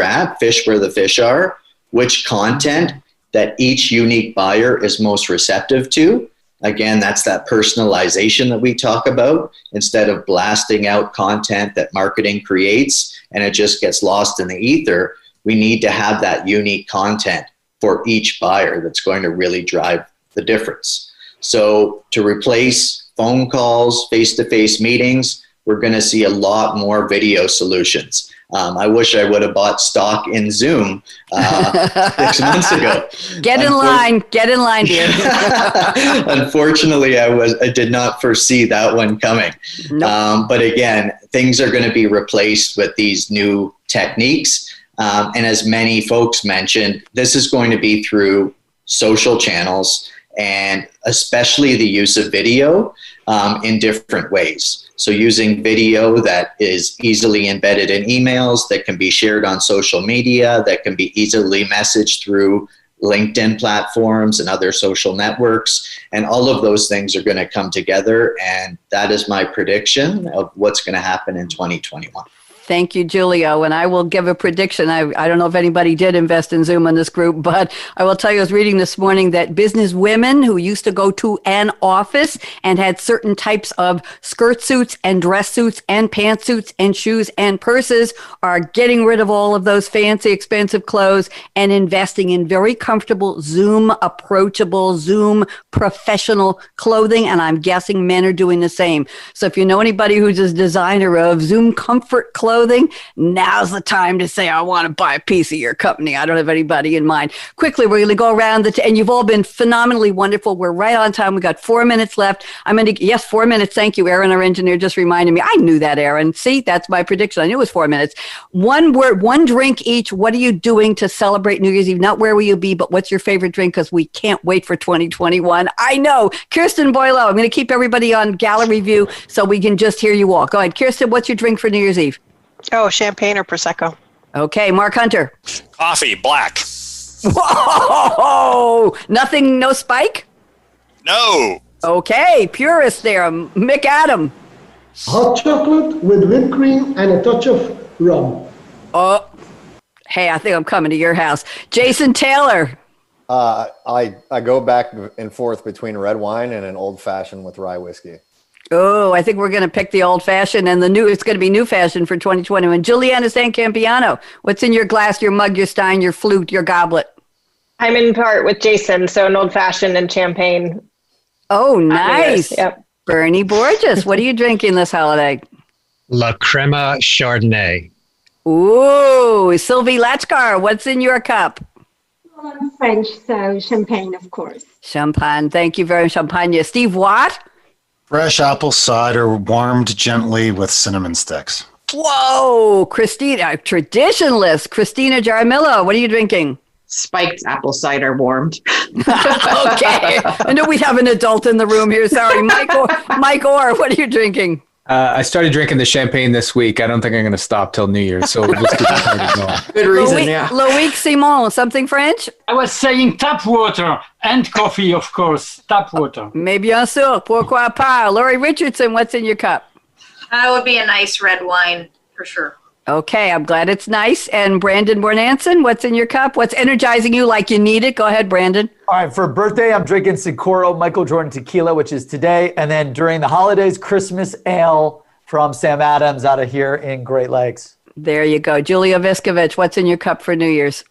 at, fish where the fish are, which content that each unique buyer is most receptive to. Again, that's that personalization that we talk about. Instead of blasting out content that marketing creates and it just gets lost in the ether, we need to have that unique content for each buyer that's going to really drive the difference. So to replace phone calls, face-to-face meetings, we're going to see a lot more video solutions. I wish I would have bought stock in Zoom 6 months ago. Get in line, dear. Unfortunately, I did not foresee that one coming. Nope. But again, things are going to be replaced with these new techniques. And as many folks mentioned, this is going to be through social channels and especially the use of video in different ways. So using video that is easily embedded in emails, that can be shared on social media, that can be easily messaged through LinkedIn platforms and other social networks. And all of those things are going to come together. And that is my prediction of what's going to happen in 2021. Thank you, Julio. And I will give a prediction. I don't know if anybody did invest in Zoom in this group, but I will tell you, I was reading this morning that business women who used to go to an office and had certain types of skirt suits and dress suits and pantsuits and shoes and purses are getting rid of all of those fancy, expensive clothes and investing in very comfortable Zoom approachable, Zoom professional clothing. And I'm guessing men are doing the same. So if you know anybody who's a designer of Zoom comfort clothing, now's the time to say, I want to buy a piece of your company. I don't have anybody in mind. Quickly, we're going to go around and you've all been phenomenally wonderful. We're right on time. We got 4 minutes left. Yes, 4 minutes. Thank you, Aaron, our engineer, just reminded me. I knew that, Aaron. See, that's my prediction. I knew it was 4 minutes. One word, one drink each. What are you doing to celebrate New Year's Eve? Not where will you be, but what's your favorite drink? Because we can't wait for 2021. I know. Kirsten Boileau, I'm going to keep everybody on gallery view so we can just hear you all. Go ahead. Kirsten, what's your drink for New Year's Eve? Oh, champagne or Prosecco. Okay, Mark Hunter. Coffee, black. Whoa! Nothing, no spike? No. Okay, purist there, Mick Adam. Hot chocolate with whipped cream and a touch of rum. Oh, hey, I think I'm coming to your house. Jason Taylor. I go back and forth between red wine and an old fashioned with rye whiskey. Oh, I think we're going to pick the old fashioned and it's going to be new fashion for 2021. Juliana San Campiano, what's in your glass, your mug, your stein, your flute, your goblet? I'm in part with Jason, so an old fashioned and champagne. Oh, nice. Yep. Bernie Borges, what are you drinking this holiday? La Crema Chardonnay. Ooh, Sylvie Latchkar, what's in your cup? Well, I'm French, so champagne, of course. Champagne, thank you very much. Champagne. Steve Watt? Fresh apple cider warmed gently with cinnamon sticks. Whoa, Christina, traditionalist. Christina Jaramillo, what are you drinking? Spiked apple cider warmed. Okay. I know we have an adult in the room here. Sorry. Mike Orr, what are you drinking? I started drinking the champagne this week. I don't think I'm going to stop till New Year's. So we'll just keep the party going. Good reason, yeah. Loïc Simon, something French? I was saying tap water and coffee, of course. Tap water. Mais bien sûr, pourquoi pas? Laurie Richardson, what's in your cup? That would be a nice red wine for sure. Okay, I'm glad it's nice. And Brandon Bornanson, what's in your cup? What's energizing you like you need it? Go ahead, Brandon. All right, for birthday, I'm drinking Sikoro Michael Jordan Tequila, which is today. And then during the holidays, Christmas Ale from Sam Adams out of here in Great Lakes. There you go. Julia Viskovich, what's in your cup for New Year's?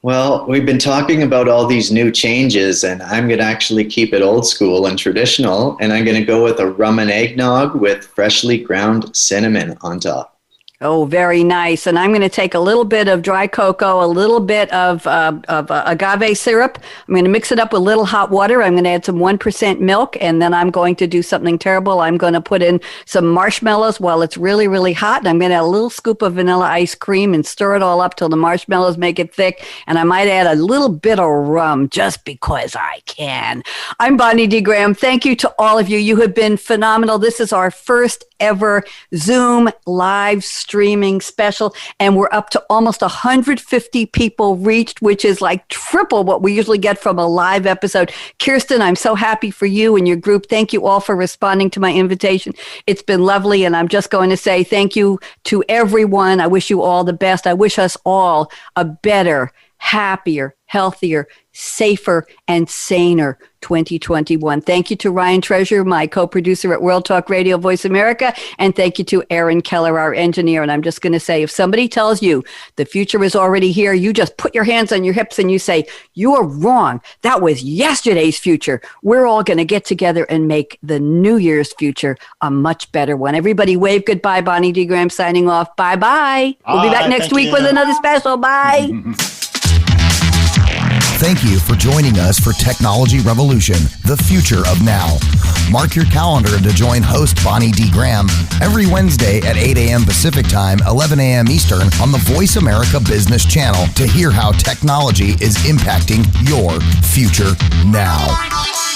Well, we've been talking about all these new changes, and I'm going to actually keep it old school and traditional. And I'm going to go with a rum and eggnog with freshly ground cinnamon on top. Oh, very nice. And I'm going to take a little bit of dry cocoa, a little bit of agave syrup. I'm going to mix it up with a little hot water. I'm going to add some 1% milk, and then I'm going to do something terrible. I'm going to put in some marshmallows while it's really, really hot. And I'm going to add a little scoop of vanilla ice cream and stir it all up till the marshmallows make it thick. And I might add a little bit of rum just because I can. I'm Bonnie D. Graham. Thank you to all of you. You have been phenomenal. This is our first ever Zoom live streaming special, and we're up to almost 150 people reached, which is like triple what we usually get from a live episode. Kirsten, I'm so happy for you and your group. Thank you all for responding to my invitation. It's been lovely, and I'm just going to say thank you to everyone. I wish you all the best. I wish us all a better, happier, healthier, safer, and saner 2021. Thank you to Ryan Treasure, my co-producer at World Talk Radio Voice America, and thank you to Aaron Keller, our engineer. And I'm just going to say, if somebody tells you the future is already here, you just put your hands on your hips and you say, you're wrong. That was yesterday's future. We're all going to get together and make the New Year's future a much better one. Everybody wave goodbye. Bonnie D. Graham signing off. Bye-bye. We'll be back next week with another special. Bye. Thank you for joining us for Technology Revolution, the future of now. Mark your calendar to join host Bonnie D. Graham every Wednesday at 8 a.m. Pacific Time, 11 a.m. Eastern on the Voice America Business Channel to hear how technology is impacting your future now.